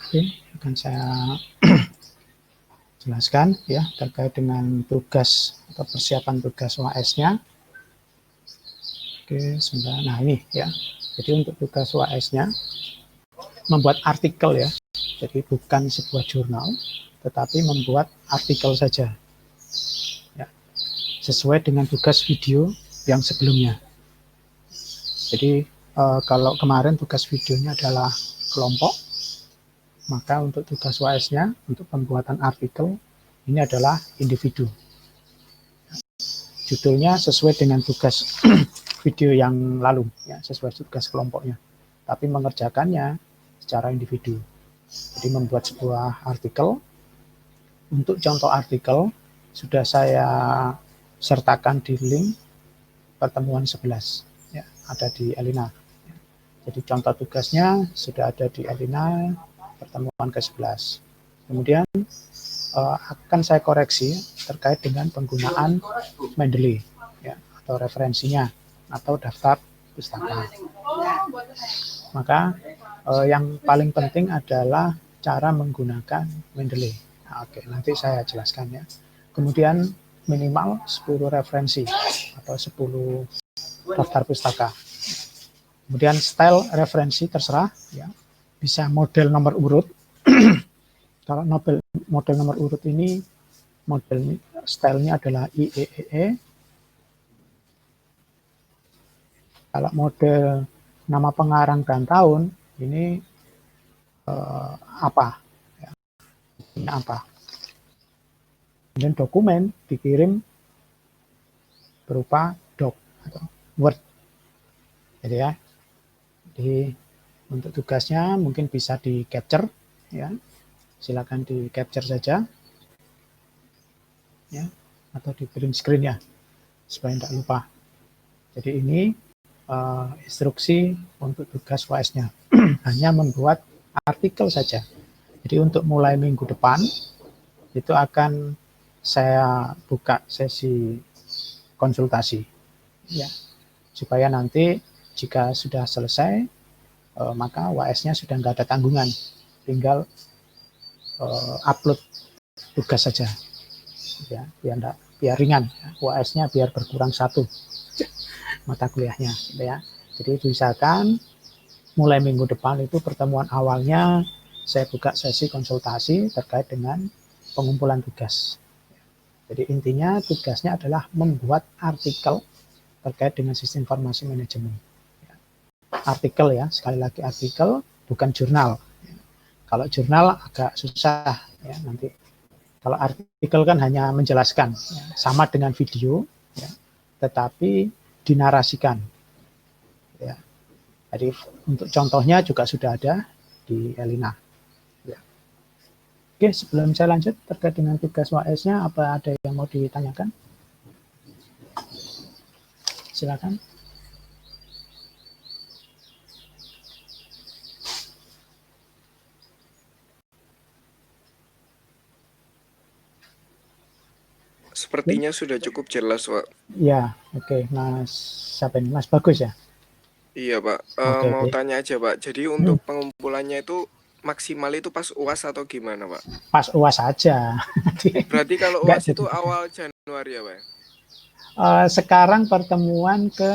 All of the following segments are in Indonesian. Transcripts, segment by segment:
Oke, akan saya jelaskan ya terkait dengan tugas atau persiapan tugas UAS-nya. Oke, sebentar. Nah ini ya. Jadi untuk tugas UAS-nya membuat artikel ya. Jadi bukan sebuah jurnal, tetapi membuat artikel saja. Ya, sesuai dengan tugas video yang sebelumnya. Jadi kalau kemarin tugas videonya adalah kelompok, maka untuk tugas UAS-nya untuk pembuatan artikel ini adalah individu. Judulnya sesuai dengan tugas video yang lalu, ya, sesuai tugas kelompoknya. Tapi mengerjakannya secara individu. Jadi membuat sebuah artikel. Untuk contoh artikel sudah saya sertakan di link pertemuan 11, ya, ada di Elina. Jadi contoh tugasnya sudah ada di Elina pertemuan ke-11. Kemudian akan saya koreksi terkait dengan penggunaan Mendeley, ya, atau referensinya atau daftar pustaka. Maka yang paling penting adalah cara menggunakan Mendeley. Nah, oke, nanti saya jelaskan ya. Kemudian minimal 10 referensi atau 10 daftar pustaka. Kemudian style referensi terserah ya. Bisa model nomor urut. Kalau model nomor urut ini model stylenya adalah IEEE. Kalau model nama pengarang dan tahun ini apa? Ya, ini apa? Kemudian dokumen dikirim berupa doc atau Word. Jadi ya. Jadi untuk tugasnya mungkin bisa di capture ya. Silakan di capture saja. Ya, atau di print screen ya. Supaya tidak lupa. Jadi ini instruksi untuk tugas UAS-nya. Hanya membuat artikel saja. Jadi untuk mulai minggu depan itu akan saya buka sesi konsultasi ya, supaya nanti jika sudah selesai maka UAS-nya sudah nggak ada tanggungan, tinggal upload tugas saja ya, biar ringan ya. UAS-nya biar berkurang 1 mata kuliahnya gitu ya. Jadi diusahakan mulai minggu depan itu pertemuan awalnya saya buka sesi konsultasi terkait dengan pengumpulan tugas. Jadi intinya tugasnya adalah membuat artikel terkait dengan sistem informasi manajemen. Artikel ya, sekali lagi artikel, bukan jurnal. Kalau jurnal agak susah ya nanti. Kalau artikel kan hanya menjelaskan, ya, sama dengan video, ya, tetapi dinarasikan. Ya. Jadi untuk contohnya juga sudah ada di Elina. Ya. Oke, sebelum saya lanjut terkait dengan tugas UAS-nya, apa ada yang mau ditanyakan? Silakan. Sepertinya sudah cukup jelas, Pak. Ya, oke. Mas, siapa ini? Mas Bagus ya? Iya, Pak. Oke, Mau oke. tanya aja, Pak. Jadi untuk pengumpulannya itu maksimal itu pas UAS atau gimana, Pak? Pas UAS saja. Berarti kalau Enggak UAS jadi itu awal Januari ya, Pak? sekarang pertemuan ke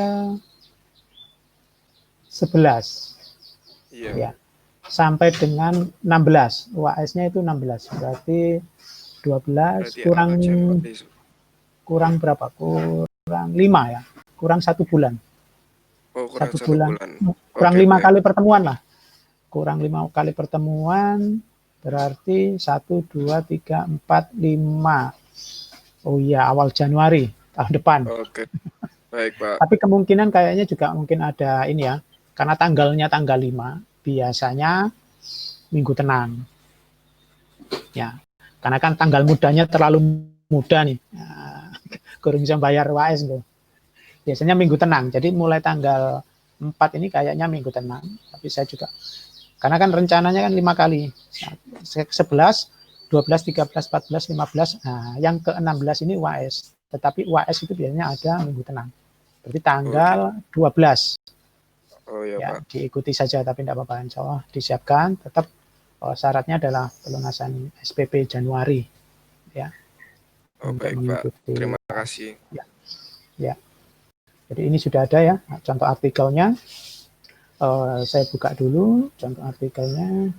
11. Iya. Ya. Sampai dengan 16. UAS-nya itu 16. Berarti 12 Berarti kurang awal Januari. kurang berapa? Kurang 5 ya. Kurang 1 bulan. Oh, kurang 1 1 bulan. bulan. Kurang Oke, 5 baik. kali pertemuan lah. Kurang 5 kali pertemuan berarti 1, 2, 3, 4, 5. Oh iya, awal Januari tahun depan. Oke. Baik, Pak. Tapi kemungkinan kayaknya juga mungkin ada ini ya. Karena tanggalnya tanggal 5, biasanya minggu tenang. Ya. Karena kan tanggal mudanya terlalu muda nih. Nah, kurang bisa bayar UAS tuh. Biasanya minggu tenang. Jadi mulai tanggal 4 ini kayaknya minggu tenang. Tapi saya juga karena kan rencananya kan 5 kali. 11, 12, 13, 14, 15. Nah, yang ke-16 ini UAS. Tetapi UAS itu biasanya ada minggu tenang. Berarti tanggal 12. Oh ya, Ya, Pak. diikuti saja tapi tidak apa-apa. Insya Allah disiapkan. Tetap syaratnya adalah pelunasan SPP Januari, ya, Oh untuk baik, Pak. mengikuti. Terima kasih. Ya, ya. Jadi ini sudah ada ya contoh artikelnya. Saya buka dulu contoh artikelnya.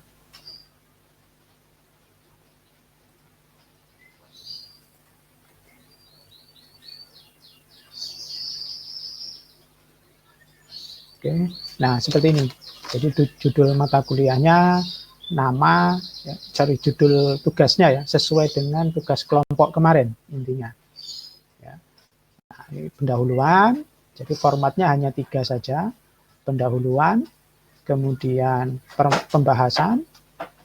Oke, nah seperti ini. Jadi judul mata kuliahnya, nama, ya, cari judul tugasnya ya sesuai dengan tugas kelompok kemarin intinya. Ya. Nah, ini pendahuluan. Jadi formatnya hanya 3 saja. Pendahuluan, kemudian pembahasan,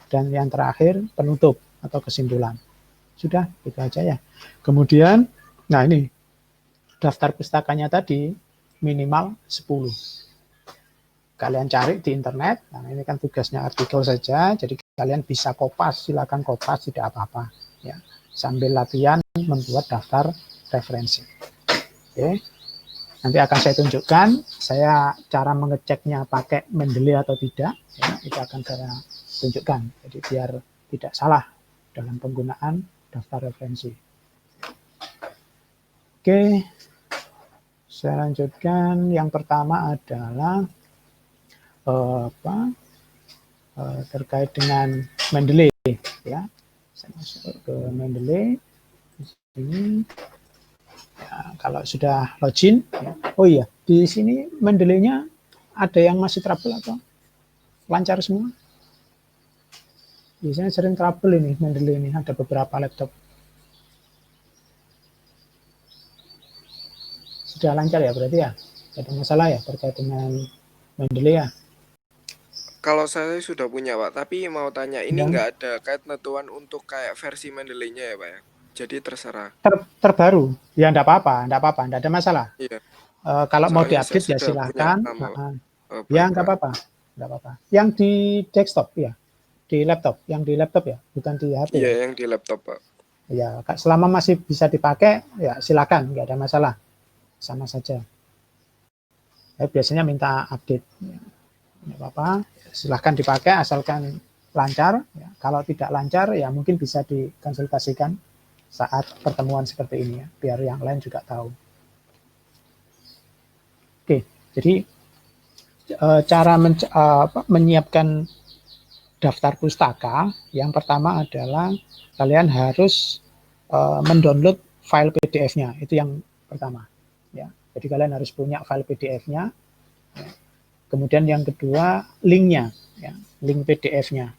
dan yang terakhir penutup atau kesimpulan. Sudah, itu aja ya. Kemudian, nah ini daftar pustakanya tadi minimal 10. Kalian cari di internet. Nah, ini kan tugasnya artikel saja, jadi kalian bisa kopas, silakan kopas, tidak apa-apa. Ya, sambil latihan membuat daftar referensi. Oke, nanti akan saya tunjukkan, saya cara mengeceknya pakai Mendeley atau tidak, ya, itu akan saya tunjukkan. Jadi biar tidak salah dalam penggunaan daftar referensi. Oke, saya lanjutkan. Yang pertama adalah terkait dengan Mendeley, ya. Saya masuk ke Mendeley di sini. Ya, kalau sudah login, ya. Oh iya, di sini Mendeley-nya ada yang masih trouble atau lancar semua? Biasanya sering trouble ini Mendeley ini, ada beberapa laptop. Sudah lancar ya berarti ya? Ada masalah ya terkait dengan Mendeley ya? Kalau saya sudah punya, Pak, tapi mau tanya, ini Yang nggak ada ketentuan untuk kayak versi Mendeley-nya ya, Pak ya? Jadi terserah. terbaru, ya enggak apa-apa, enggak ada masalah. Iya, Kalau mau soalnya saya diupdate ya sudah punya silahkan. lama, Pak. Oh, Ya baik, enggak Pak. apa-apa, enggak apa-apa. Yang di desktop ya, di laptop, yang di laptop ya, bukan di HP Iya, ya. yang di laptop, Pak. Ya, selama masih bisa dipakai, ya silakan, enggak ada masalah, sama saja. Saya biasanya minta update, ya, enggak apa-apa, silahkan dipakai asalkan lancar. Ya. Kalau tidak lancar, ya mungkin bisa dikonsultasikan saat pertemuan seperti ini ya, biar yang lain juga tahu. Oke, jadi cara menyiapkan daftar pustaka, yang pertama adalah kalian harus mendownload file PDF-nya, itu yang pertama. Ya, jadi kalian harus punya file PDF-nya. Ya. Kemudian yang kedua linknya, ya, link PDF-nya.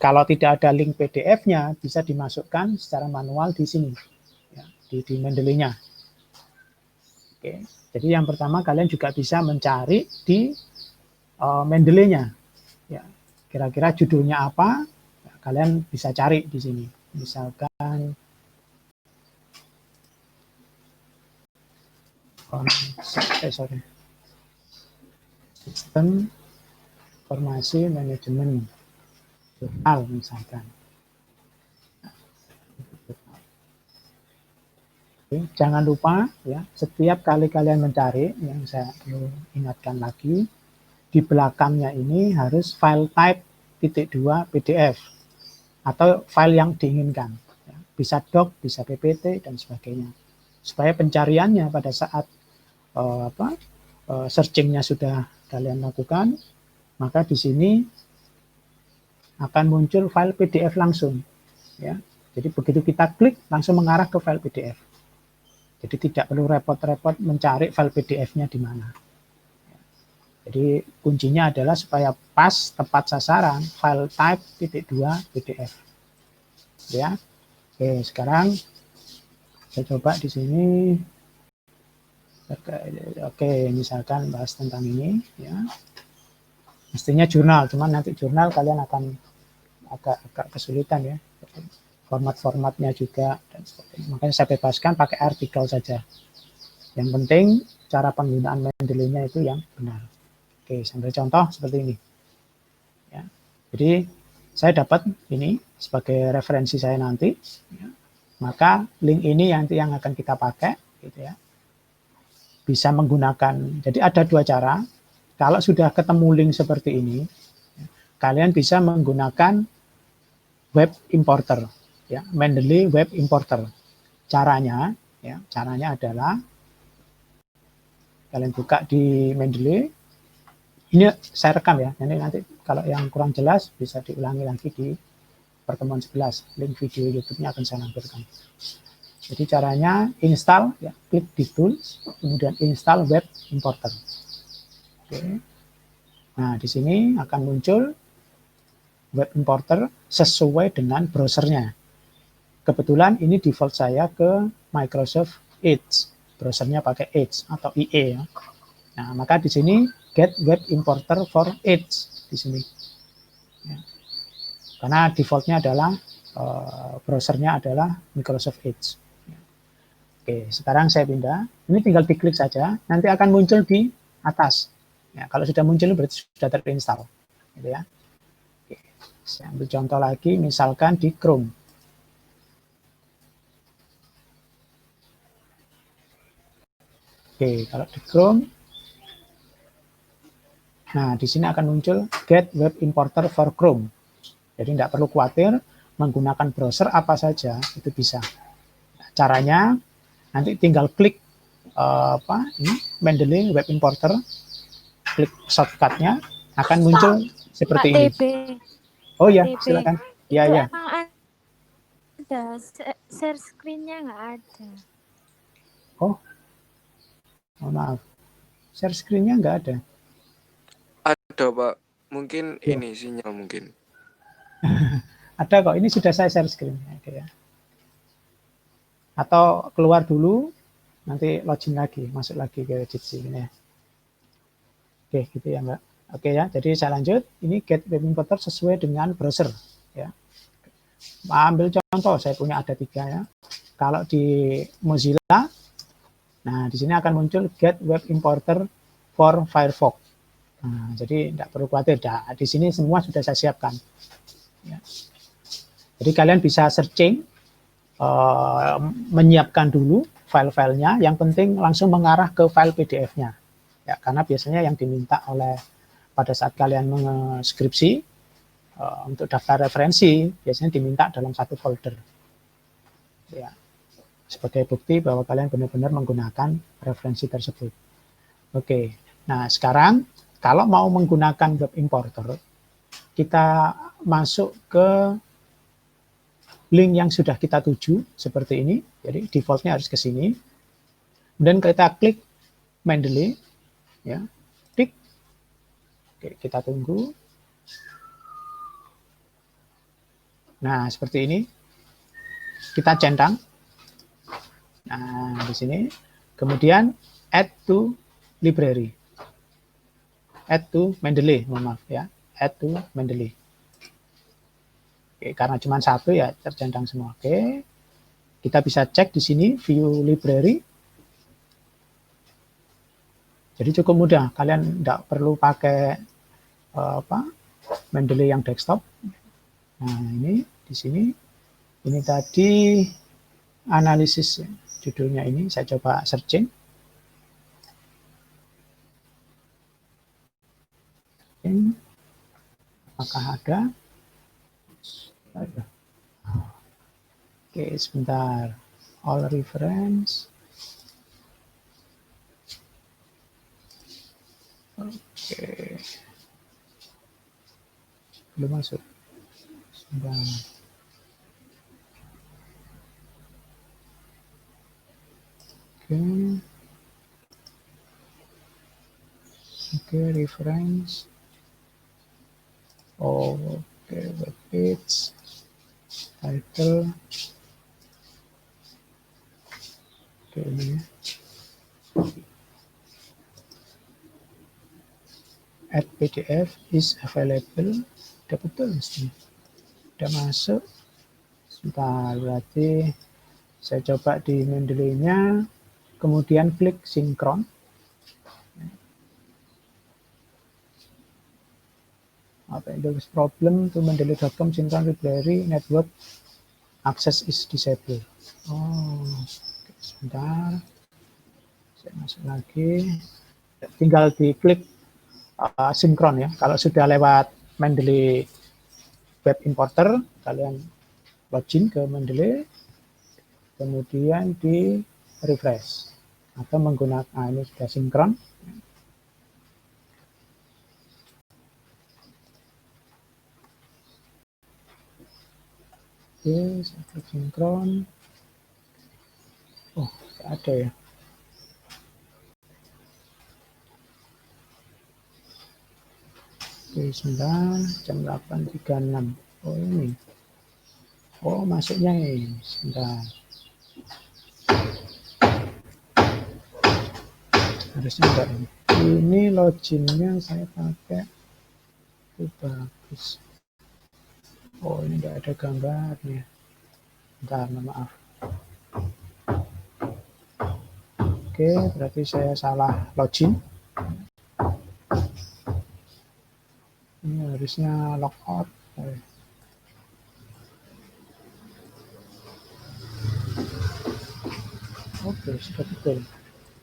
Kalau tidak ada link PDF-nya, bisa dimasukkan secara manual di sini, ya, di Mendeley-nya. Oke, jadi yang pertama kalian juga bisa mencari di Mendeley-nya. Ya, kira-kira judulnya apa? Ya, kalian bisa cari di sini. Misalkan sistem informasi manajemen jurnal misalkan. Oke, jangan lupa ya, setiap kali kalian mencari, yang saya perlu ingatkan lagi, di belakangnya ini harus file type .2 PDF atau file yang diinginkan. Ya, bisa doc, bisa PPT dan sebagainya. Supaya pencariannya pada saat searchingnya sudah kalian lakukan, maka di sini akan muncul file PDF langsung. Ya, jadi begitu kita klik langsung mengarah ke file PDF. Jadi tidak perlu repot-repot mencari file PDF-nya di mana. Jadi kuncinya adalah supaya pas tepat sasaran file type .2 PDF. Ya. Oke, sekarang saya coba di sini. Oke, misalkan bahas tentang ini ya. Mestinya jurnal, cuman nanti jurnal kalian akan agak kesulitan ya. Format-formatnya juga dan sebagainya. Makanya saya bebaskan pakai artikel saja. Yang penting cara penggunaan Mendeley-nya itu yang benar. Oke, sambil contoh seperti ini. Ya. Jadi saya dapat ini sebagai referensi saya nanti. Ya. Maka link ini nanti yang akan kita pakai, gitu ya. Bisa menggunakan. Jadi ada dua cara. kalau sudah ketemu link seperti ini, kalian bisa menggunakan web importer, ya, Mendeley web importer. Caranya adalah kalian buka di Mendeley. Ini saya rekam ya. Nanti kalau yang kurang jelas bisa diulangi lagi di pertemuan 11. Link video YouTube-nya akan saya lampirkan. Jadi caranya install, ya, klik di tools, kemudian install web importer. Oke. Nah, di sini akan muncul web importer sesuai dengan browsernya. Kebetulan ini default saya ke Microsoft Edge. Browsernya pakai Edge atau IE ya. Nah, maka di sini get web importer for Edge di sini. Ya. Karena defaultnya adalah browsernya adalah Microsoft Edge. Oke, sekarang saya pindah. Ini tinggal diklik saja, nanti akan muncul di atas. Ya, kalau sudah muncul berarti sudah terinstall. Gitu ya. Oke, saya ambil contoh lagi, misalkan di Chrome. Oke, kalau di Chrome, nah di sini akan muncul Get Web Importer for Chrome. Jadi tidak perlu khawatir, menggunakan browser apa saja itu bisa. Nah, caranya nanti tinggal klik ini Mendeley Web Importer, klik shortcutnya akan muncul seperti ini. Oh ya, silakan. Ya ya. Ada share screen-nya nggak ada. Oh, maaf, share screen-nya nggak ada. Ada Pak, mungkin ya. Ini sinyal mungkin. Ada kok, ini sudah saya share screen. Oke, ya. Atau keluar dulu, nanti login lagi, masuk lagi ke Jitsi ini ya. Oke, gitu ya Mbak. Oke ya, jadi saya lanjut. Ini get web importer sesuai dengan browser. Ya. Ambil contoh, saya punya ada 3 ya. Kalau di Mozilla, nah di sini akan muncul get web importer for Firefox. Nah, jadi tidak perlu khawatir. Nah, di sini semua sudah saya siapkan. Ya. Jadi kalian bisa searching, menyiapkan dulu file-filenya, yang penting langsung mengarah ke file PDF-nya. Ya, karena biasanya yang diminta oleh pada saat kalian mengeskripsi untuk daftar referensi, biasanya diminta dalam satu folder. Ya, sebagai bukti bahwa kalian benar-benar menggunakan referensi tersebut. Oke, nah sekarang kalau mau menggunakan web importer, kita masuk ke link yang sudah kita tuju seperti ini. Jadi defaultnya harus ke sini. Kemudian kita klik Mendeley, ya, klik. Oke, kita tunggu. Nah, seperti ini. Kita centang. Nah, di sini. Kemudian add to library. Add to Mendeley, mohon maaf ya. Add to Mendeley. Oke, karena cuma satu ya tercentang semua. Oke, kita bisa cek di sini view library. Jadi cukup mudah, kalian tidak perlu pakai Mendeley yang desktop. Nah ini di sini, ini tadi analisis judulnya ini. Saya coba searching. Apakah ada? Oke, sebentar. All reference. Oke. Belum masuk. Sebentar. Oke. Oke, reference. Oke, web page. Title. Oke, ini ya. Add PDF is available. Udah betul mesti. Udah masuk. Sebentar, berarti saya coba di Mendeley-nya, kemudian klik sinkron. Apa itu problem to Mendeley.com sinkron library network access is disabled. Oh, sebentar. Saya masuk lagi. Tinggal diklik sinkron ya. Kalau sudah lewat Mendeley Web Importer, kalian login ke Mendeley, kemudian di refresh atau menggunakan ini sudah sinkron. Oke, saya klik sinkron. Oh, ada ya. Oke, 9 jam 8.36. Oh ini. Oh masuknya ini. Sebentar. Harusnya enggak ini. Ini loginnya saya pakai. Itu bagus. Oh ini enggak ada gambarnya. Bentar, maaf. Oke, berarti saya salah login. Ini harusnya logout. Oke, sudah betul.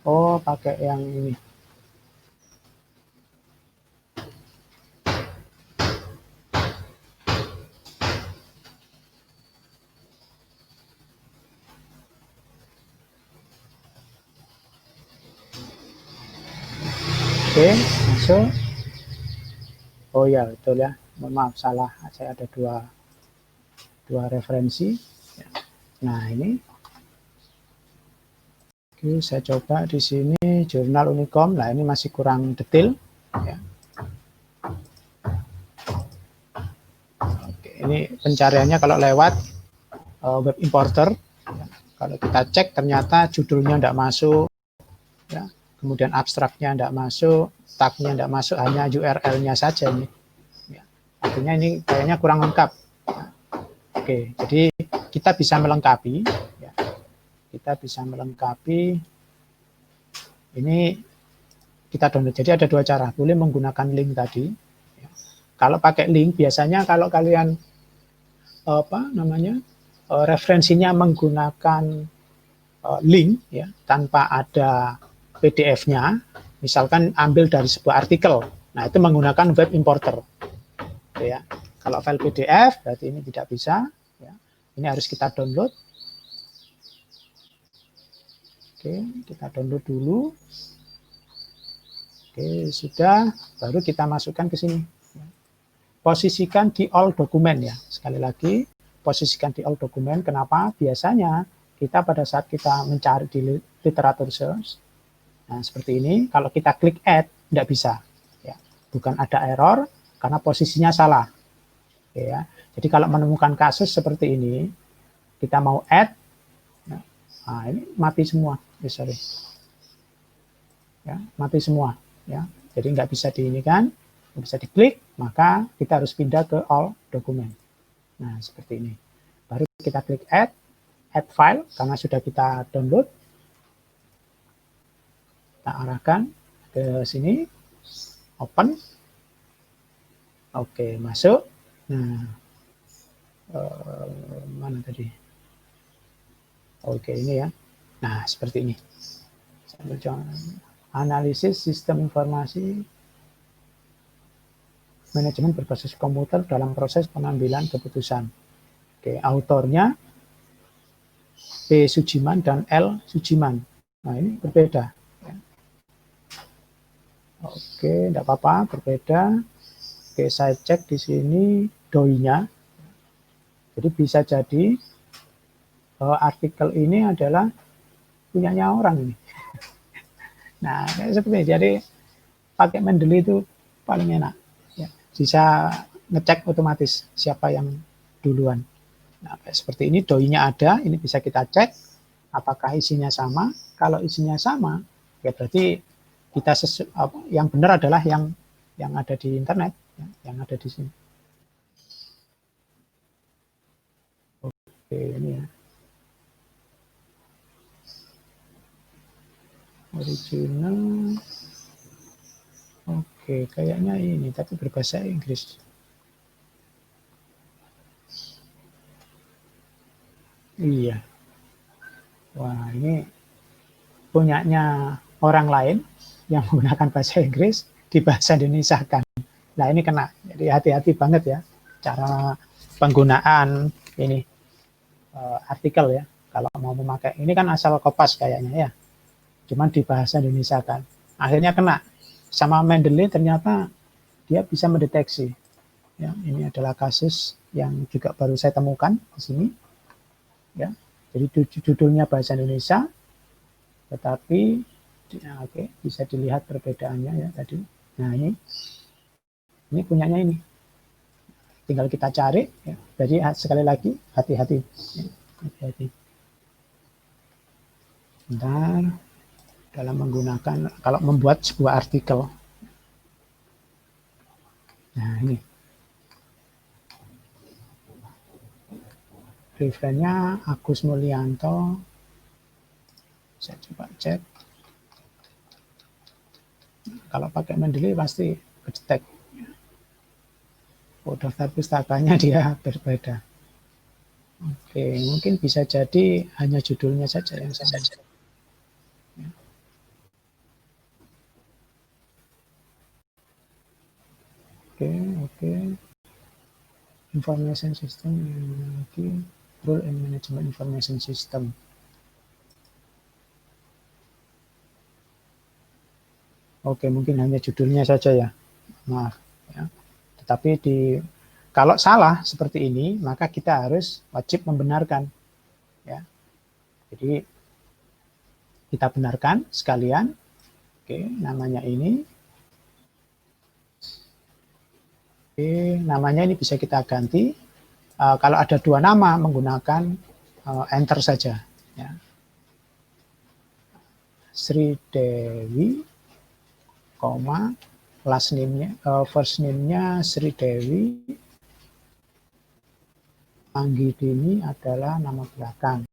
Oh, pakai yang ini. Oke, masuk. Oh ya, betul ya. Mohon maaf, salah. Saya ada dua referensi. Nah, ini. Oke, saya coba di sini jurnal Unicom. Nah, ini masih kurang detail. Ya. Oke, ini pencariannya kalau lewat web importer. Ya. Kalau kita cek, ternyata judulnya tidak masuk. Ya. Kemudian abstraknya tidak masuk, tagnya tidak masuk, hanya URL-nya saja ini. Ya. Artinya ini kayaknya kurang lengkap. Ya. Oke, jadi kita bisa melengkapi. Ya. Kita bisa melengkapi. Ini kita download. Jadi ada dua cara. Boleh menggunakan link tadi. Ya. Kalau pakai link, biasanya kalau kalian referensinya menggunakan link, ya, tanpa ada PDF-nya, misalkan ambil dari sebuah artikel, nah itu menggunakan web importer, ya. Kalau file PDF berarti ini tidak bisa, ya. Ini harus kita download. Oke, kita download dulu. Oke, sudah, baru kita masukkan ke sini. Posisikan di all dokumen ya. Sekali lagi, posisikan di all dokumen. Kenapa? Biasanya kita pada saat kita mencari di literatur search, nah, seperti ini, kalau kita klik add, tidak bisa. Ya. Bukan ada error, karena posisinya salah. Oke, ya. Jadi kalau menemukan kasus seperti ini, kita mau add, nah ini mati semua. Sorry. Ya, mati semua. Ya. Jadi nggak bisa diinikan, nggak bisa diklik, maka kita harus pindah ke all dokumen. Nah, seperti ini. Baru kita klik add file, karena sudah kita download. Kita arahkan ke sini, open. Oke, masuk. Nah, mana tadi? Oke, ini ya. Nah, seperti ini. Analisis sistem informasi manajemen berbasis komputer dalam proses pengambilan keputusan. Oke, autornya P. Sujiman dan L. Sujiman. Nah, ini berbeda. Oke, tidak apa-apa, berbeda. Oke, saya cek di sini doi-nya. Jadi bisa jadi artikel ini adalah punyanya orang ini. Nah, seperti ini. Jadi pakai Mendeley itu paling enak. Ya, bisa ngecek otomatis siapa yang duluan. Nah, seperti ini doi-nya ada, ini bisa kita cek apakah isinya sama. Kalau isinya sama, ya berarti kita yang benar adalah yang ada di internet, ya, yang ada di sini. Oke, ini ya. Original. Oke, kayaknya ini, tapi berbahasa Inggris. Iya. Wah, ini punyanya orang lain yang menggunakan bahasa Inggris. di bahasa Indonesia kan. Nah ini kena, jadi hati-hati banget ya cara penggunaan ini artikel ya. Kalau mau memakai ini kan asal kopas kayaknya ya, cuman di bahasa Indonesia kan. Akhirnya kena sama Mendeley, ternyata dia bisa mendeteksi. Ya, ini adalah kasus yang juga baru saya temukan di sini. Ya, jadi judulnya bahasa Indonesia, tetapi ya, oke, bisa dilihat perbedaannya ya tadi. Nah ini punyanya ini. Tinggal kita cari. Ya. Jadi sekali lagi hati-hati. Ya, hati-hati. Bentar, dalam menggunakan kalau membuat sebuah artikel. Nah ini. Referennya Agus Mulyanto. Saya coba cek. Kalau pakai Mendeley pasti kecetek. Oh, daftar pustakanya dia berbeda. Oke, mungkin bisa jadi hanya judulnya saja yang sama. Oke. Information system lagi. Rule and Management Information System. Oke, mungkin hanya judulnya saja ya. Maaf ya. Tetapi kalau salah seperti ini, maka kita harus wajib membenarkan ya. Jadi kita benarkan sekalian. Oke, namanya ini. Oke, namanya ini bisa kita ganti. Kalau ada dua nama menggunakan enter saja ya. Sri Dewi, last name-nya, first name-nya Sri Dewi, Anggidini adalah nama belakang.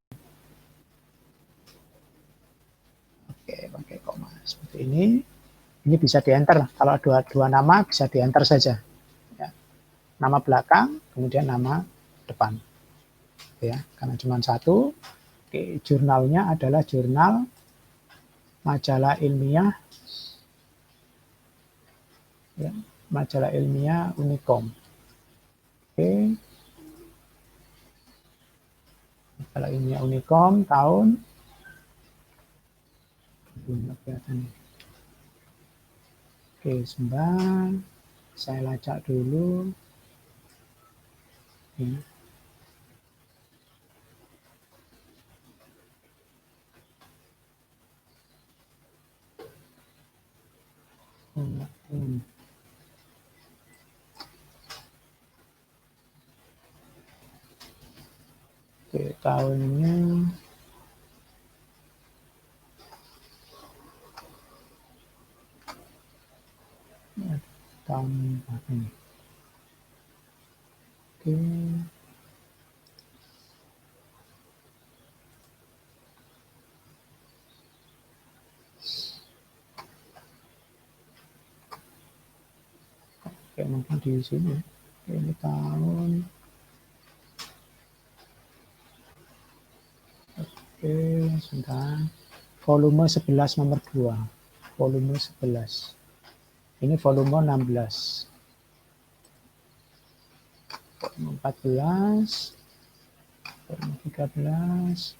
Oke, pakai koma seperti ini. Ini bisa di-enter. Kalau dua nama bisa di-enter saja. Ya. Nama belakang, kemudian nama depan. Ya, karena cuma satu. Oke, jurnalnya adalah jurnal majalah ilmiah. Ya, majalah ilmiah Unicom. Oke. Majalah ilmiah Unicom tahun Oke, sebentar. Saya lacak dulu. Ya. Oke, tahunnya tahun berapa ini? Oke. Oke, mungkin di sini. Ini tahun. Oke, sebentar. Volume 11 nomor 2. Volume 11. Ini volume 16. Volume 14. Volume 13.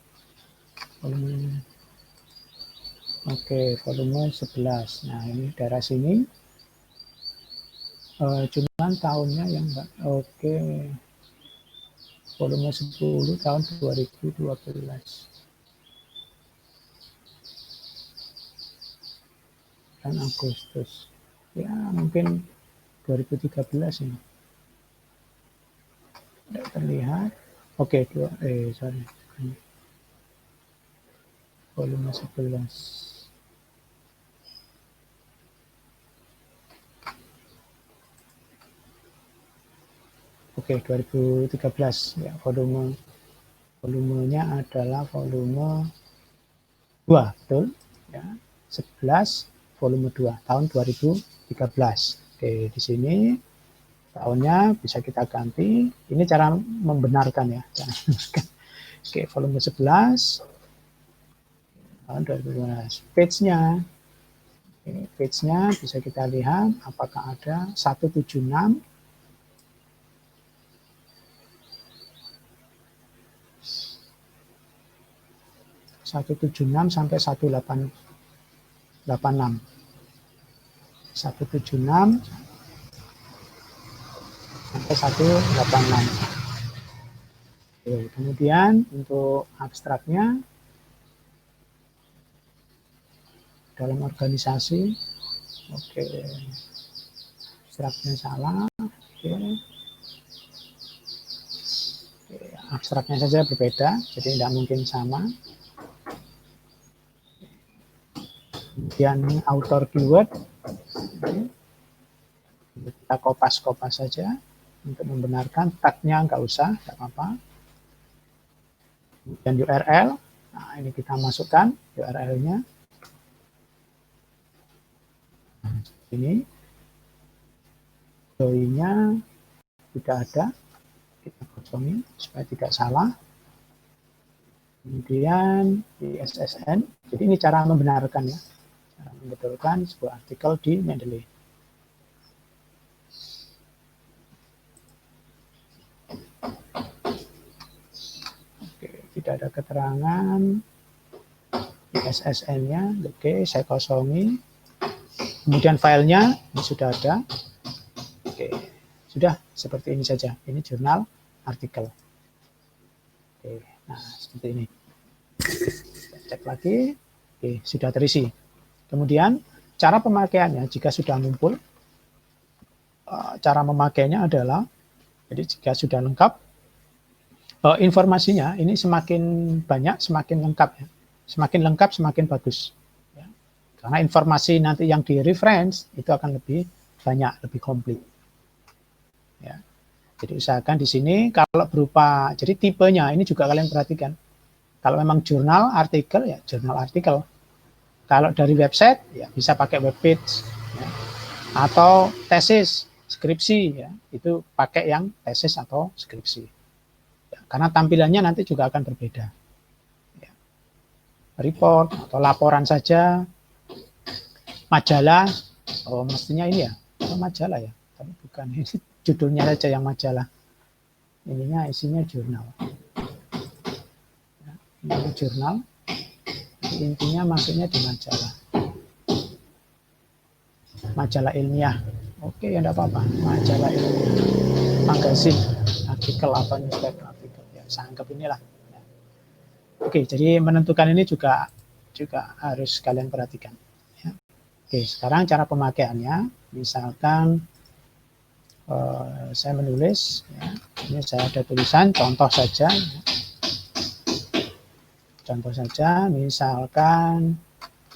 Volume. Oke, volume 11. Nah, ini daerah sini. Cuman tahunnya yang enggak. Oke. Volume 10 tahun 2012. Dan Agustus. Ya, mungkin 2013 ini. Tidak terlihat. Oke, sorry. Volume 11. Oke, 2013 ya, volumenya adalah volume 2, betul ya. 11 volume 2 tahun 2013. Oke, di sini tahunnya bisa kita ganti. Ini cara membenarkan ya. Oke, volume 11 tahun 2012. Page-nya Ini page-nya bisa kita lihat apakah ada 176 sampai 186. 176 sampai 186. Oke, kemudian untuk abstraknya dalam organisasi, oke, abstraknya salah, oke. Abstraknya saja berbeda, jadi tidak mungkin sama. Kemudian ini author keyword, kita kopas-kopas saja untuk membenarkan, tagnya nggak usah, nggak apa-apa. Dan URL, nah ini kita masukkan URL-nya. Ini doi-nya tidak ada, kita kosongin supaya tidak salah. Kemudian di SSN, jadi ini cara membenarkan ya, cara membetulkan sebuah artikel di Mendeley. Oke, tidak ada keterangan di SSN-nya, oke, saya kosongi. Kemudian filenya ini sudah ada. Oke, sudah seperti ini saja. Ini jurnal artikel. Oke, nah seperti ini. Cek lagi. Oke, sudah terisi. Kemudian cara pemakaiannya jika sudah ngumpul, cara memakainya adalah, jadi jika sudah lengkap, informasinya ini semakin banyak, semakin lengkap ya. Semakin lengkap, semakin bagus. Karena informasi nanti yang di reference itu akan lebih banyak, lebih komplit. Ya. Jadi usahakan di sini kalau berupa, jadi tipenya ini juga kalian perhatikan. Kalau memang jurnal artikel ya jurnal artikel. Kalau dari website ya bisa pakai web page. Ya. Atau tesis, skripsi ya itu pakai yang tesis atau skripsi. Ya. Karena tampilannya nanti juga akan berbeda. Ya. Report atau laporan saja. Majalah, oh mestinya ini ya, majalah ya, tapi bukan, ini judulnya saja yang majalah. Ininya isinya jurnal. Ya, ini jurnal, intinya maksudnya di majalah. Majalah ilmiah, oke ya enggak apa-apa, majalah ilmiah, magazin, artikel atau newspaper artikel, ya saya anggap inilah. Ya. Oke, jadi menentukan ini juga harus kalian perhatikan. Oke, sekarang cara pemakaiannya, misalkan saya menulis, ya, ini saya ada tulisan, contoh saja, ya. Contoh saja, misalkan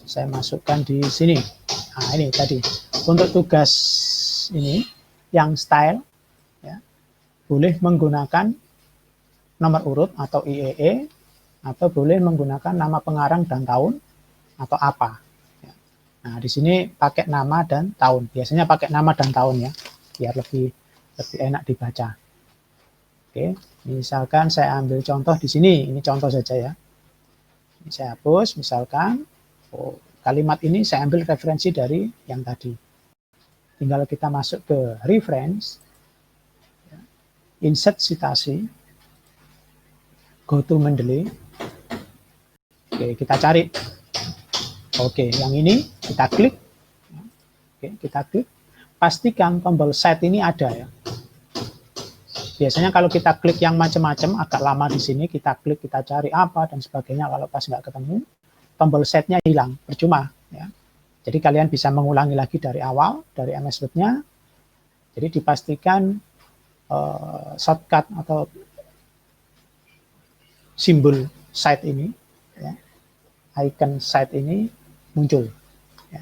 saya masukkan di sini, nah ini tadi, untuk tugas ini, yang style, ya, boleh menggunakan nomor urut atau IEE, atau boleh menggunakan nama pengarang dan tahun, atau apa. Nah, di sini pakai nama dan tahun. Biasanya pakai nama dan tahun ya, biar lebih enak dibaca. Oke, misalkan saya ambil contoh di sini, ini contoh saja ya. Ini saya hapus, misalkan kalimat ini saya ambil referensi dari yang tadi. Tinggal kita masuk ke reference, insert citasi, go to Mendeley. Oke, kita cari. Oke, yang ini kita klik. Oke, kita klik. Pastikan tombol set ini ada ya. Biasanya kalau kita klik yang macam-macam agak lama di sini, kita klik, kita cari apa dan sebagainya, kalau pas nggak ketemu, tombol setnya hilang, percuma ya. Jadi kalian bisa mengulangi lagi dari awal, dari MS Word-nya. Jadi dipastikan shortcut atau simbol site ini, ya, icon site ini muncul. Ya.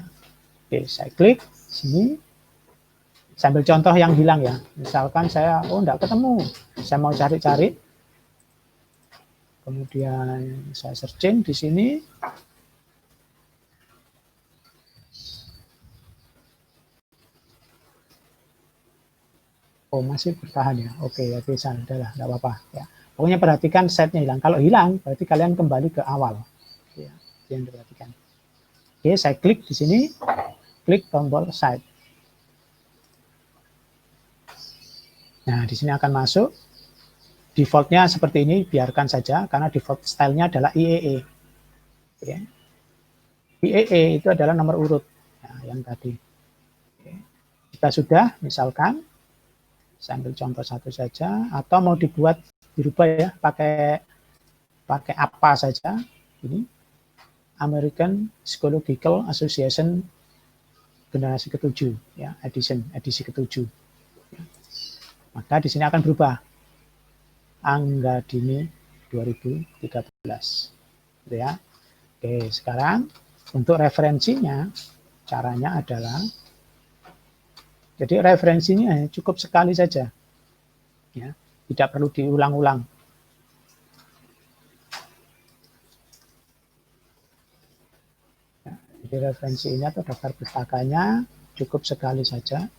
Oke, saya klik sini, sambil contoh yang hilang ya. Misalkan saya, enggak ketemu, saya mau cari-cari, kemudian saya searching di sini. Oh, masih bertahan ya. Oke, ya bisa, udahlah, enggak apa-apa ya. Pokoknya perhatikan setnya hilang. Kalau hilang, berarti kalian kembali ke awal. Ya, yang diperhatikan. Oke, saya klik di sini. klik tombol Cite. Nah, di sini akan masuk. Defaultnya seperti ini, biarkan saja, karena default stylenya adalah IEE. Ya. IEE itu adalah nomor urut, nah, yang tadi. Jika sudah, misalkan, saya ambil contoh satu saja, atau mau dibuat dirubah ya, pakai apa saja, ini American Psychological Association generasi ke-7, ya, edisi ke-7. Maka di sini akan berubah. Angga Dini 2013. Gitu ya. Oke, sekarang untuk referensinya, caranya adalah, jadi referensinya cukup sekali saja. Ya, tidak perlu diulang-ulang. Ya, jadi referensinya atau daftar pustakanya cukup sekali saja.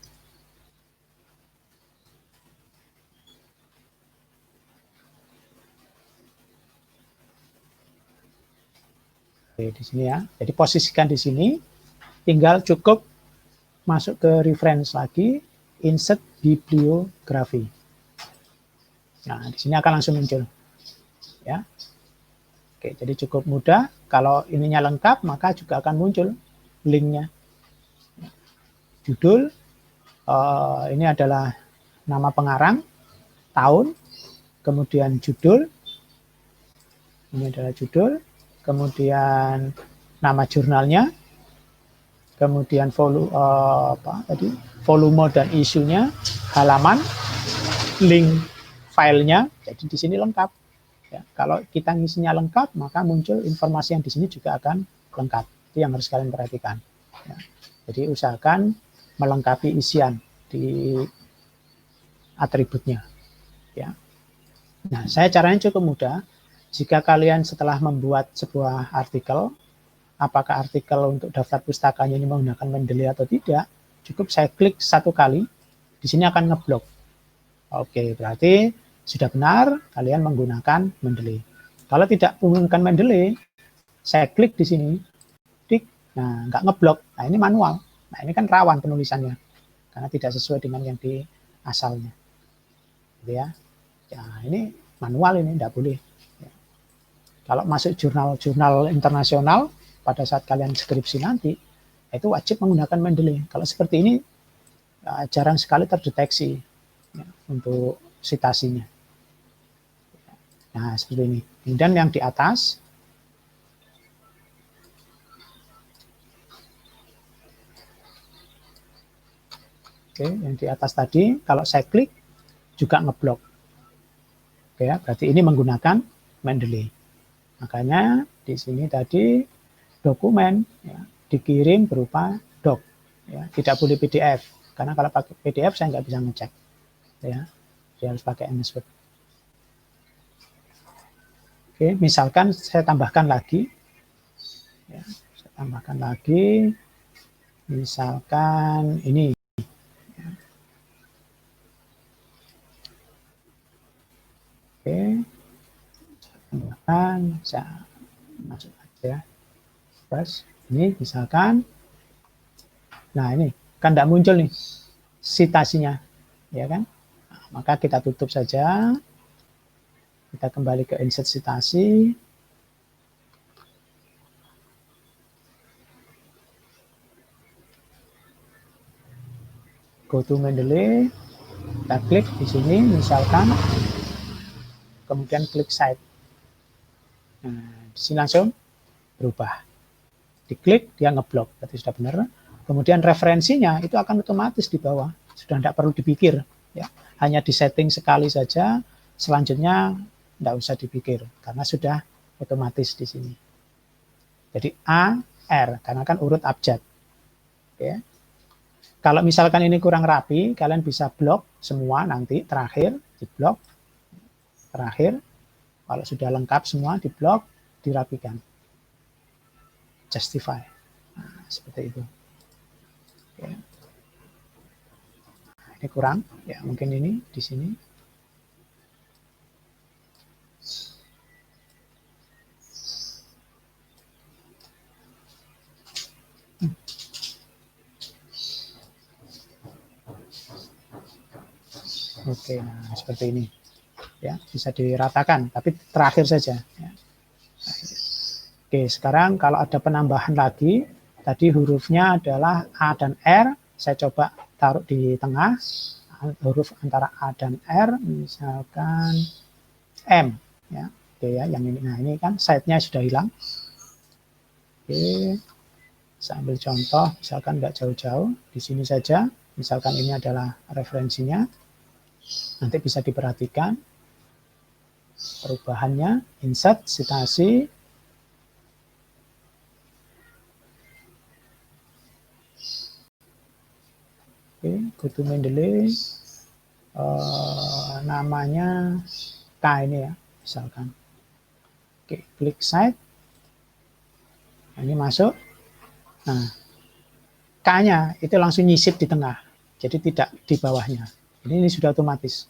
Oke, di sini ya. Jadi posisikan di sini, tinggal cukup masuk ke reference lagi, insert bibliografi. Nah, di sini akan langsung muncul. Ya. Oke, jadi cukup mudah. Kalau ininya lengkap, maka juga akan muncul linknya. Judul, ini adalah nama pengarang, tahun, kemudian judul, ini adalah judul, kemudian nama jurnalnya, kemudian volume dan isunya, halaman, link filenya. Jadi di sini lengkap. Ya, kalau kita ngisinya lengkap, maka muncul informasi yang di sini juga akan lengkap. Itu yang harus kalian perhatikan. Ya, jadi usahakan melengkapi isian di atributnya. Ya. Nah, caranya cukup mudah. Jika kalian setelah membuat sebuah artikel, apakah artikel untuk daftar pustakanya ini menggunakan Mendeley atau tidak, cukup saya klik satu kali, di sini akan ngeblok. Oke, berarti sudah benar kalian menggunakan Mendeley. Kalau tidak menggunakan Mendeley, saya klik di sini, klik, nah nggak ngeblok. Nah ini manual. Nah ini kan rawan penulisannya, karena tidak sesuai dengan yang di asalnya. Gitu ya. Ya ini manual, ini tidak boleh. Ya. Kalau masuk jurnal-jurnal internasional, pada saat kalian skripsi nanti, itu wajib menggunakan Mendeley. Kalau seperti ini, jarang sekali terdeteksi ya, untuk citasinya. Nah, seperti ini. Kemudian yang di atas, oke, yang di atas tadi, kalau saya klik, juga ngeblok. Oke, ya, berarti ini menggunakan Mendeley. Makanya di sini tadi dokumen ya, dikirim berupa doc, ya, tidak boleh PDF. Karena kalau pakai PDF saya nggak bisa ngecek. Ya, dia harus pakai MS Word. Oke, misalkan saya tambahkan lagi, ya, saya tambahkan lagi, misalkan ini, ya. Oke, saya tambahkan, saya masuk aja, terus ini misalkan, nah ini kan tidak muncul nih citasinya, ya kan? Nah, maka kita tutup saja. Kita kembali ke insert citasi. Go to Mendeley. Kita klik di sini misalkan. Kemudian klik Cite. Nah, di sini langsung berubah. Diklik, dia ngeblok. Berarti sudah benar. Kemudian referensinya itu akan otomatis di bawah. Sudah tidak perlu dipikir. Ya. Hanya disetting sekali saja. Selanjutnya tidak usah dipikir karena sudah otomatis di sini. Jadi A, R, karena kan urut abjad. Ya. Kalau misalkan ini kurang rapi, kalian bisa blok semua nanti terakhir, di blok terakhir. Kalau sudah lengkap semua di blok, dirapikan. Justify. Nah, seperti itu. Ya. Nah, ini kurang, ya mungkin ini di sini. Oke, nah seperti ini. Ya, bisa diratakan, tapi terakhir saja. Ya. Oke, sekarang kalau ada penambahan lagi, tadi hurufnya adalah A dan R, saya coba taruh di tengah, huruf antara A dan R, misalkan M. Ya. Oke ya, yang ini. Nah ini kan side-nya sudah hilang. Oke, saya ambil contoh, misalkan nggak jauh-jauh, di sini saja. Misalkan ini adalah referensinya, nanti bisa diperhatikan perubahannya, insert, citasi, oke, go to Mendeley, namanya K ini ya, misalkan. Oke, klik site, nah, ini masuk, nah K-nya itu langsung nyisip di tengah, jadi tidak di bawahnya. Ini sudah otomatis.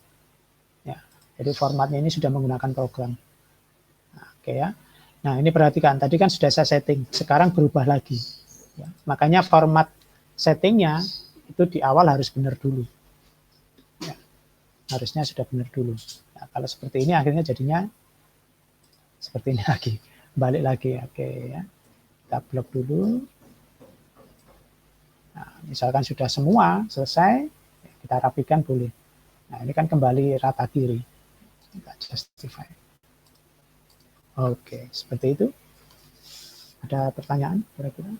Ya, jadi formatnya ini sudah menggunakan program. Nah, oke ya. Nah ini perhatikan, tadi kan sudah saya setting, sekarang berubah lagi. Ya, makanya format settingnya itu di awal harus benar dulu. Ya, harusnya sudah benar dulu. Nah, kalau seperti ini akhirnya jadinya seperti ini lagi, balik lagi. Oke ya, kita blok dulu. Nah, misalkan sudah semua selesai, kita rapikan boleh. Nah, ini kan kembali rata kiri. Kita justify. Oke, seperti itu. Ada pertanyaan kira-kira?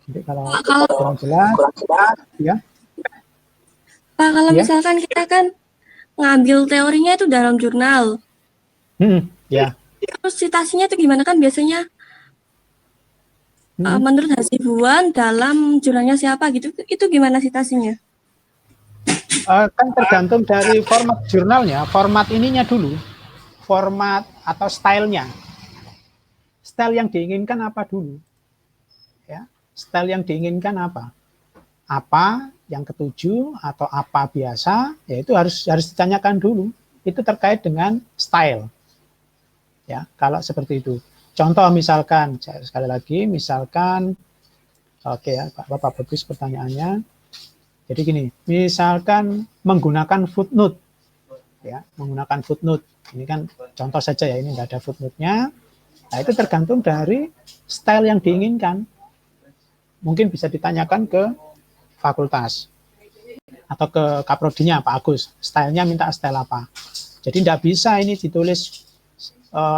Jadi kalau kurang jelas, ya. Pak, kalau Ya. misalkan kita kan ngambil teorinya itu dalam jurnal, Ya. terus citasinya itu gimana kan biasanya menurut Hasibuan dalam jurnalnya siapa gitu, itu gimana citasinya? Kan tergantung dari format jurnalnya, format ininya dulu, format atau stylenya. Style yang diinginkan apa dulu? Ya, style yang diinginkan apa? Apa yang ketujuh atau apa biasa? Ya itu harus ditanyakan dulu. Itu terkait dengan style. Ya, kalau seperti itu. Contoh misalkan, sekali lagi, misalkan, oke ya, Bapak bagus pertanyaannya. Jadi gini, misalkan menggunakan footnote, ya, menggunakan footnote. Ini kan contoh saja ya, ini nggak ada footnote-nya. Nah itu tergantung dari style yang diinginkan. Mungkin bisa ditanyakan ke fakultas atau ke kaprodinya Pak Agus. Stylenya minta style apa? Jadi nggak bisa ini ditulis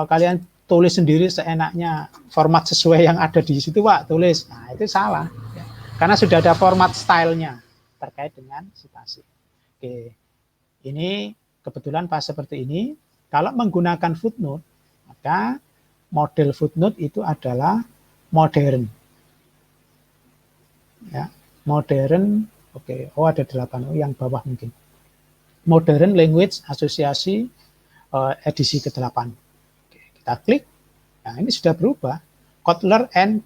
kalian tulis sendiri seenaknya, format sesuai yang ada di situ Pak, tulis. Nah, itu salah. Ya. Karena sudah ada format stylenya terkait dengan citasi. Oke. Ini kebetulan pas seperti ini, kalau menggunakan footnote, maka model footnote itu adalah modern. Ya, modern, oke. Oh, ada 8, oh yang bawah mungkin. Modern Language Asosiasi edisi ke-8. Kita klik, nah ini sudah berubah. Kotler and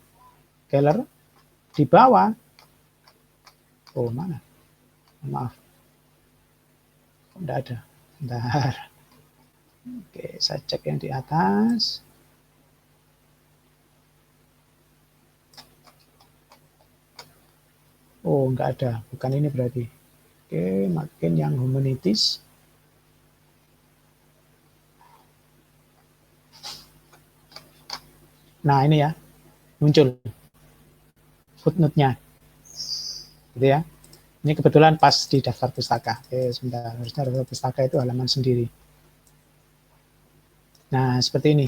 Keller di bawah. Oh mana? Maaf, tidak ada. Bentar. Oke, saya cek yang di atas. Oh, enggak ada. Bukan ini berarti. Oke, makin yang humanities. Nah ini ya, muncul footnote-nya, gitu ya. Ini kebetulan pas di daftar pustaka. Sebentar, harusnya daftar pustaka itu halaman sendiri. Nah seperti ini.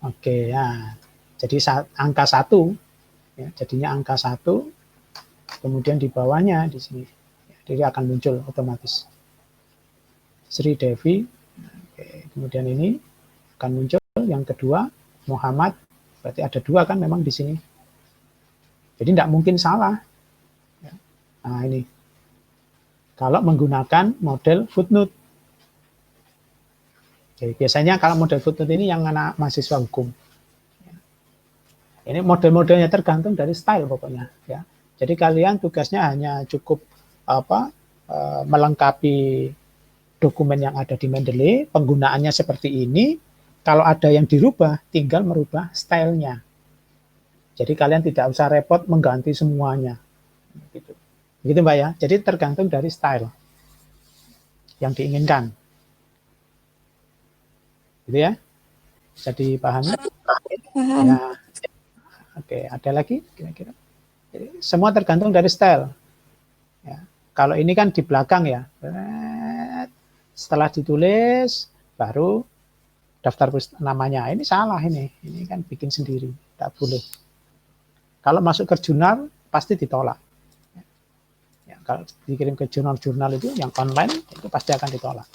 Oke ya, jadi angka 1, ya, jadinya angka 1, kemudian di bawahnya di sini, ya, jadi akan muncul otomatis. Sri Devi, oke, kemudian ini akan muncul. Yang kedua, Muhammad, berarti ada 2 kan memang di sini. Jadi tidak mungkin salah. Nah ini, kalau menggunakan model footnote. Oke, biasanya kalau model footnote ini yang anak mahasiswa hukum. Ini model-modelnya tergantung dari style pokoknya. Ya. Jadi kalian tugasnya hanya cukup melengkapi dokumen yang ada di Mendeley, penggunaannya seperti ini. Kalau ada yang dirubah, tinggal merubah stylenya. Jadi kalian tidak usah repot mengganti semuanya. Gitu. Begitu Mbak ya. Jadi tergantung dari style yang diinginkan. Gitu ya. Bisa dipahami? Paham. Ya. Oke, ada lagi kira-kira? Jadi, semua tergantung dari style. Ya. Kalau ini kan di belakang ya. Setelah ditulis, baru daftar namanya. Ini salah ini. Ini kan bikin sendiri. Tidak boleh. Kalau masuk ke jurnal, pasti ditolak. Ya, kalau dikirim ke jurnal-jurnal itu yang online, itu pasti akan ditolak.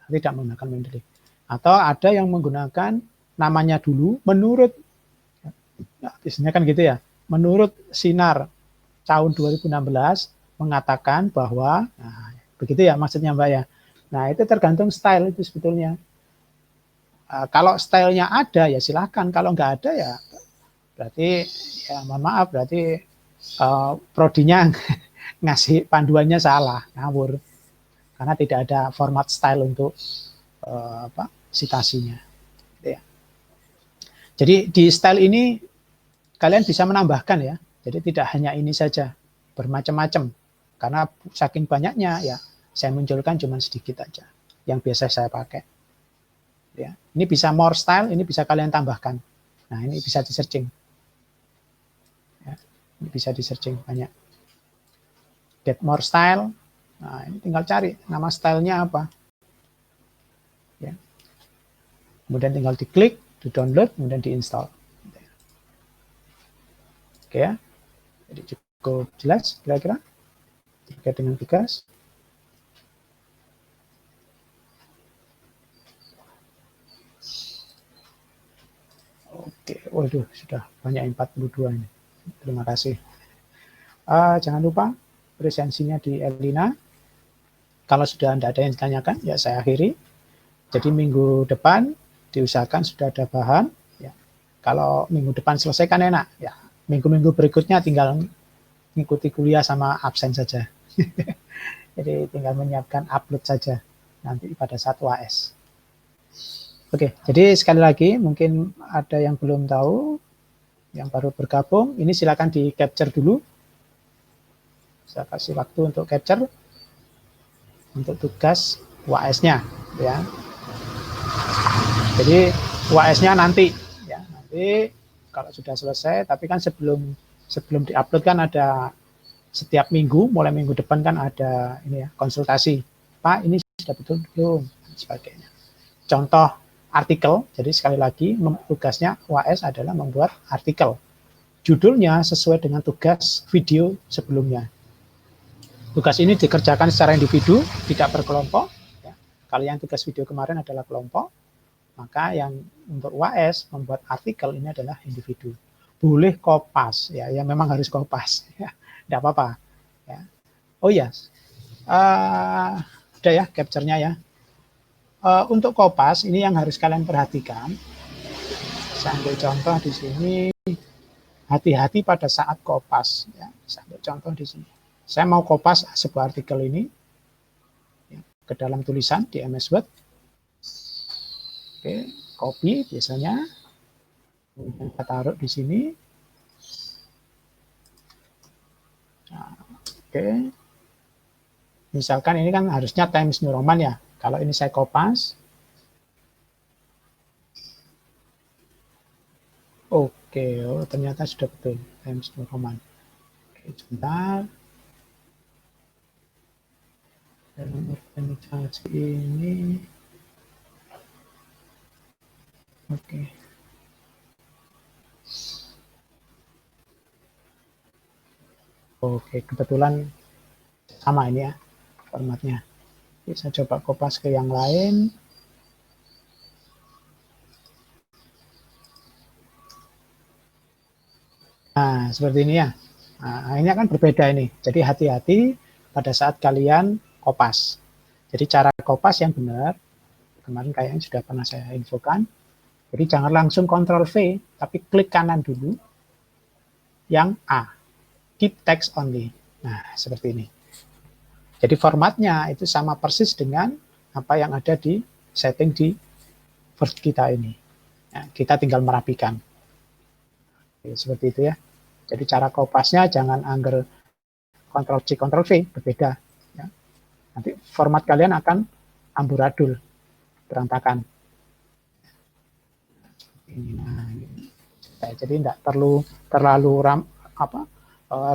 Tidak menggunakan Mendeley. Atau ada yang menggunakan namanya dulu menurut, ya, biasanya kan gitu ya, menurut Sinar tahun 2016 mengatakan bahwa, nah, begitu ya maksudnya Mbak ya. Nah itu tergantung style itu sebetulnya. Kalau stylenya ada ya silakan, kalau nggak ada ya berarti ya mohon maaf, berarti prodinya ngasih panduannya salah, ngawur, karena tidak ada format style untuk citasinya. Gitu ya. Jadi di style ini kalian bisa menambahkan ya, jadi tidak hanya ini saja, bermacam-macam, karena saking banyaknya ya saya munculkan cuma sedikit aja yang biasa saya pakai. Ya. Ini bisa more style, ini bisa kalian tambahkan. Nah ini bisa di searching. Ya. Ini bisa di searching banyak. Get more style. Nah ini tinggal cari nama stylenya apa. Ya. Kemudian tinggal diklik, di download, kemudian diinstal. Oke ya. Jadi cukup jelas kira-kira terkait dengan tugas. Oke, waduh sudah banyak 42 ini. Terima kasih. Jangan lupa presensinya di Elina. Kalau sudah tidak ada yang ditanyakan, ya saya akhiri. Jadi minggu depan diusahakan sudah ada bahan. Ya. Kalau minggu depan selesai kan enak. Ya. Minggu-minggu berikutnya tinggal mengikuti kuliah sama absen saja. Jadi tinggal menyiapkan upload saja nanti pada saat UAS. Oke, jadi sekali lagi mungkin ada yang belum tahu, yang baru bergabung, ini silakan di capture dulu. Saya kasih waktu untuk capture untuk tugas UAS-nya, ya. Jadi UAS-nya nanti, ya, nanti kalau sudah selesai. Tapi kan sebelum diupload kan ada setiap minggu, mulai minggu depan kan ada ini ya konsultasi. Pak, ini sudah betul belum? Dan sebagainya. Contoh artikel, jadi sekali lagi tugasnya UAS adalah membuat artikel. Judulnya sesuai dengan tugas video sebelumnya. Tugas ini dikerjakan secara individu, tidak berkelompok. Ya. Kalau yang tugas video kemarin adalah kelompok, maka yang untuk UAS membuat artikel ini adalah individu. Boleh kopas, ya, ya memang harus kopas, ya, tidak apa-apa. Ya. Oh ya, udah ya capture-nya ya. Untuk kopas ini yang harus kalian perhatikan. Saya ambil contoh di sini. Hati-hati pada saat kopas. Ya. Saya ambil contoh di sini. Saya mau kopas sebuah artikel ini ya, ke dalam tulisan di MS Word. Oke, copy biasanya. Kita taruh di sini. Nah, oke. Misalkan ini kan harusnya Times New Roman ya. Kalau ini saya kopas, oke, oh, ternyata sudah betul Times New Roman. Oke, sebentar. Dalam organisasi ini, oke. Oke, kebetulan sama ini ya formatnya. Saya coba kopas ke yang lain. Nah, seperti ini ya. Nah, ini akan berbeda ini. Jadi hati-hati pada saat kalian kopas. Jadi cara kopas yang benar, kemarin kayaknya sudah pernah saya infokan. Jadi jangan langsung Ctrl V, tapi klik kanan dulu. Yang A, keep text only. Nah, seperti ini. Jadi formatnya itu sama persis dengan apa yang ada di setting di Word kita ini. Nah, kita tinggal merapikan. Oke, seperti itu ya. Jadi cara kopasnya jangan angger Ctrl C, Ctrl V berbeda. Ya. Nanti format kalian akan amburadul, berantakan. Nah, jadi tidak perlu terlalu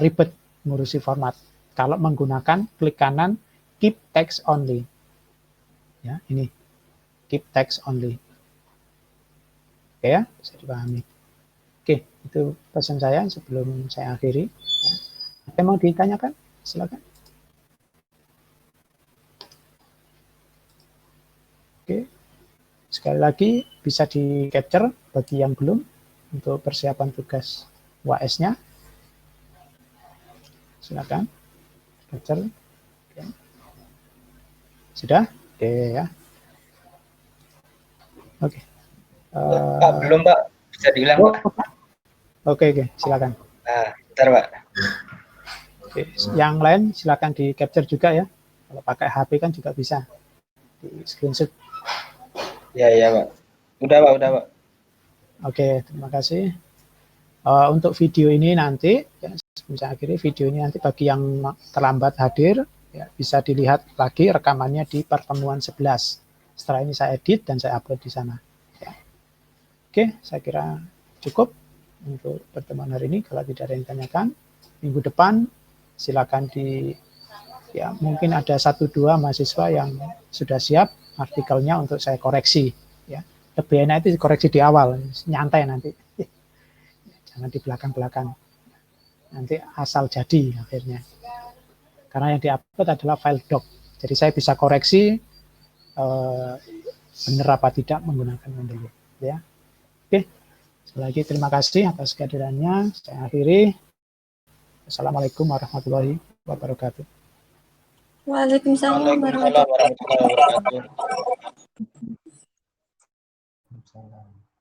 ribet ngurusi format. Kalau menggunakan klik kanan keep text only. Ya, ini keep text only. Oke ya, bisa dipahami. Oke, itu pesan saya sebelum saya akhiri. Ya. Ada yang mau ditanyakan? Silakan. Oke, sekali lagi bisa di capture bagi yang belum untuk persiapan tugas UAS-nya. Silakan capture. Oke. Sudah? Oke ya. Oke. Pak, belum Pak, bisa diulang Pak. Oke, silakan. Nah, bentar Pak. Oke, yang lain silakan di capture juga ya. Kalau pakai HP kan juga bisa di screenshot. Ya Pak. Udah Pak. Oke, terima kasih. Untuk video ini nanti, ya, saya akhiri video ini nanti bagi yang terlambat hadir, ya, bisa dilihat lagi rekamannya di pertemuan 11. Setelah ini saya edit dan saya upload di sana. Ya. Oke, saya kira cukup untuk pertemuan hari ini. Kalau tidak ada yang ditanyakan, minggu depan silakan ya mungkin ada 1-2 mahasiswa yang sudah siap artikelnya untuk saya koreksi. Ya, lebih enak itu koreksi di awal, nyantai nanti. Jangan di belakang-belakang. Nanti asal jadi akhirnya. Karena yang diupload adalah file doc. Jadi saya bisa koreksi benar apa tidak menggunakan Mendeley. Ya. Oke. Sekali lagi terima kasih atas kehadirannya. Saya akhiri. Assalamualaikum warahmatullahi wabarakatuh. Waalaikumsalam warahmatullahi Waalaikumsalam warahmatullahi wabarakatuh.